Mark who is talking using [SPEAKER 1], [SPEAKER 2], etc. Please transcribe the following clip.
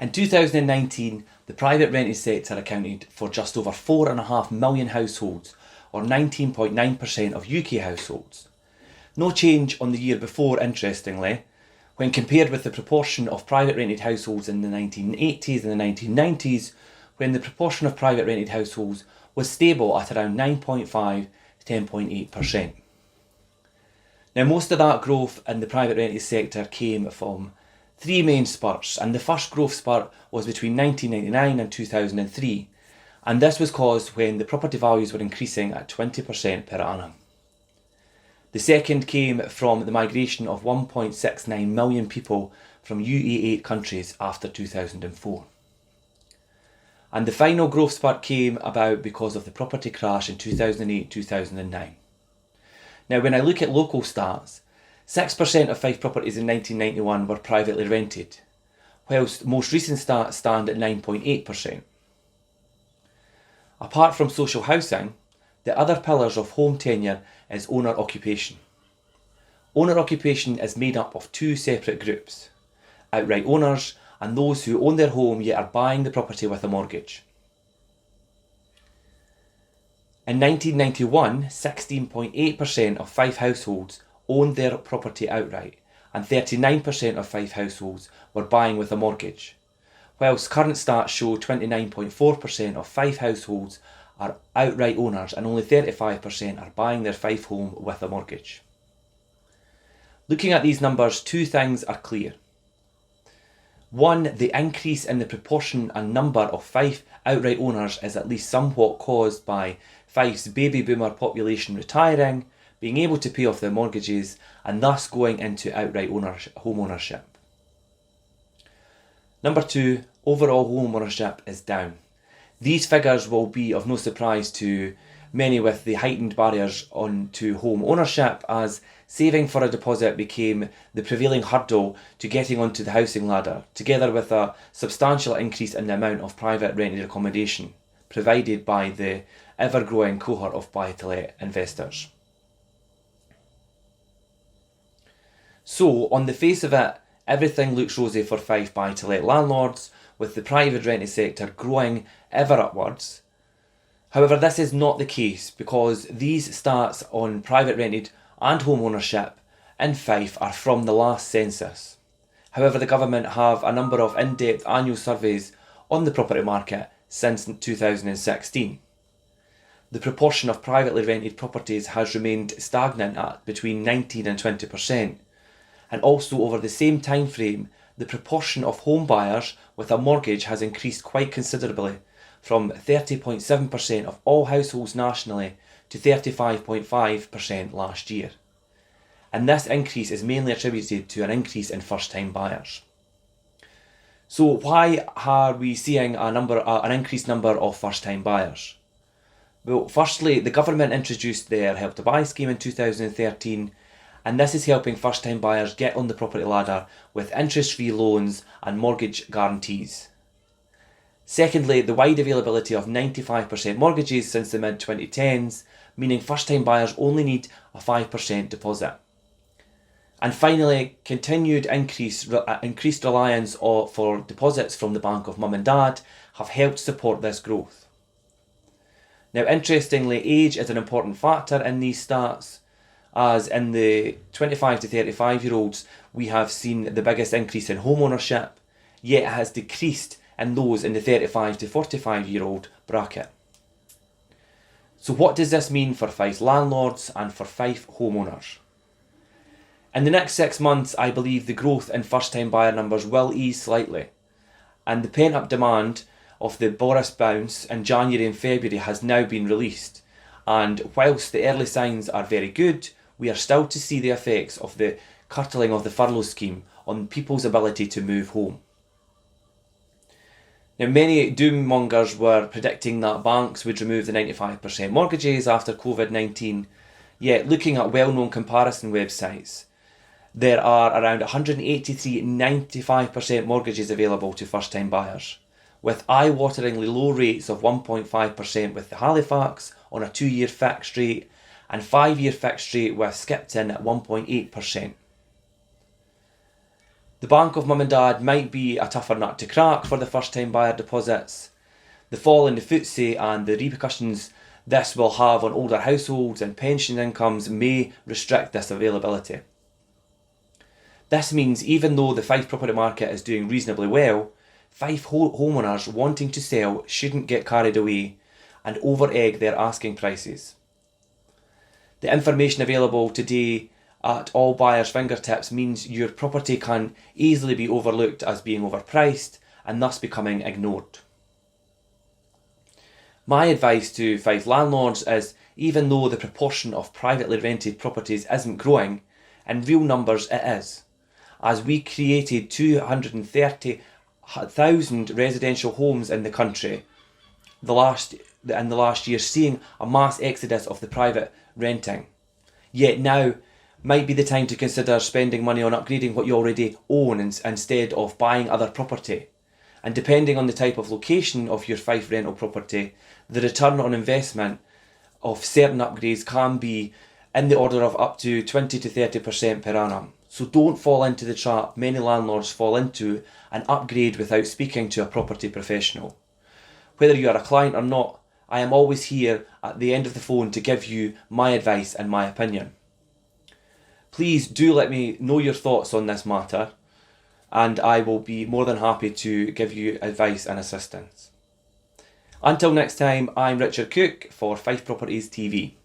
[SPEAKER 1] In 2019, the private rented sector accounted for just over 4.5 million households, or 19.9% of UK households. No change on the year before, interestingly, when compared with the proportion of private rented households in the 1980s and the 1990s, when the proportion of private rented households was stable at around 9.5 to 10.8%. Now, most of that growth in the private rented sector came from three main spurts, and the first growth spurt was between 1999 and 2003, and this was caused when the property values were increasing at 20% per annum. The second came from the migration of 1.69 million people from UE8 countries after 2004. And the final growth spurt came about because of the property crash in 2008-2009. Now, when I look at local stats, 6% of Fife properties in 1991 were privately rented, whilst most recent stats stand at 9.8%. Apart from social housing, the other pillars of home tenure is owner occupation. Owner occupation is made up of two separate groups: outright owners and those who own their home yet are buying the property with a mortgage. In 1991, 16.8% of Fife households owned their property outright, and 39% of Fife households were buying with a mortgage, whilst current stats show 29.4% of Fife households are outright owners and only 35% are buying their Fife home with a mortgage. Looking at these numbers, two things are clear. One, the increase in the proportion and number of Fife outright owners is at least somewhat caused by Fife's baby boomer population retiring, being able to pay off their mortgages, and thus going into outright home ownership. Number two, overall home ownership is down. These figures will be of no surprise to many with the heightened barriers onto home ownership, as saving for a deposit became the prevailing hurdle to getting onto the housing ladder, together with a substantial increase in the amount of private rented accommodation provided by the ever-growing cohort of buy-to-let investors. So, on the face of it, everything looks rosy for Fife buy-to-let landlords, with the private rented sector growing ever upwards. However, this is not the case, because these stats on private rented and home ownership in Fife are from the last census. However, the government have a number of in-depth annual surveys on the property market since 2016. The proportion of privately rented properties has remained stagnant at between 19 and 20%, and also over the same time frame, the proportion of home buyers with a mortgage has increased quite considerably, from 30.7% of all households nationally to 35.5% last year. And this increase is mainly attributed to an increase in first-time buyers. So why are we seeing an increased number of first-time buyers? Well, firstly, the government introduced their Help to Buy scheme in 2013, and this is helping first-time buyers get on the property ladder with interest-free loans and mortgage guarantees. Secondly, the wide availability of 95% mortgages since the mid-2010s, meaning first-time buyers only need a 5% deposit. And finally, continued increased reliance for deposits from the bank of mum and dad have helped support this growth. Now, interestingly, age is an important factor in these stats, as in the 25 to 35 year olds we have seen the biggest increase in home ownership, yet it has decreased in those in the 35 to 45 year old bracket. So what does this mean for Fife landlords and for Fife homeowners? In the next 6 months, I believe the growth in first-time buyer numbers will ease slightly, and the pent-up demand of the Boris bounce in January and February has now been released, and whilst the early signs are very good, we are still to see the effects of the curtailing of the furlough scheme on people's ability to move home. Now, many doom mongers were predicting that banks would remove the 95% mortgages after COVID-19, yet looking at well-known comparison websites, there are around 183 95% mortgages available to first-time buyers, with eye-wateringly low rates of 1.5% with the Halifax on a 2-year fixed rate and 5-year fixed rate with Skipton at 1.8%. The bank of mum and dad might be a tougher nut to crack for the first time buyer deposits. The fall in the FTSE and the repercussions this will have on older households and pension incomes may restrict this availability. This means even though the Fife property market is doing reasonably well, Fife homeowners wanting to sell shouldn't get carried away and over-egg their asking prices. The information available today at all buyers' fingertips means your property can easily be overlooked as being overpriced and thus becoming ignored. My advice to Fife landlords is, even though the proportion of privately rented properties isn't growing, in real numbers it is, as we created 230,000 residential homes in the country in the last year, seeing a mass exodus of the private renting. Yet now might be the time to consider spending money on upgrading what you already own instead of buying other property. And depending on the type of location of your Fife rental property, the return on investment of certain upgrades can be in the order of up to 20 to 30% per annum. So don't fall into the trap many landlords fall into and upgrade without speaking to a property professional. Whether you are a client or not, I am always here at the end of the phone to give you my advice and my opinion. Please do let me know your thoughts on this matter, and I will be more than happy to give you advice and assistance. Until next time, I'm Richard Cook for Fife Properties TV.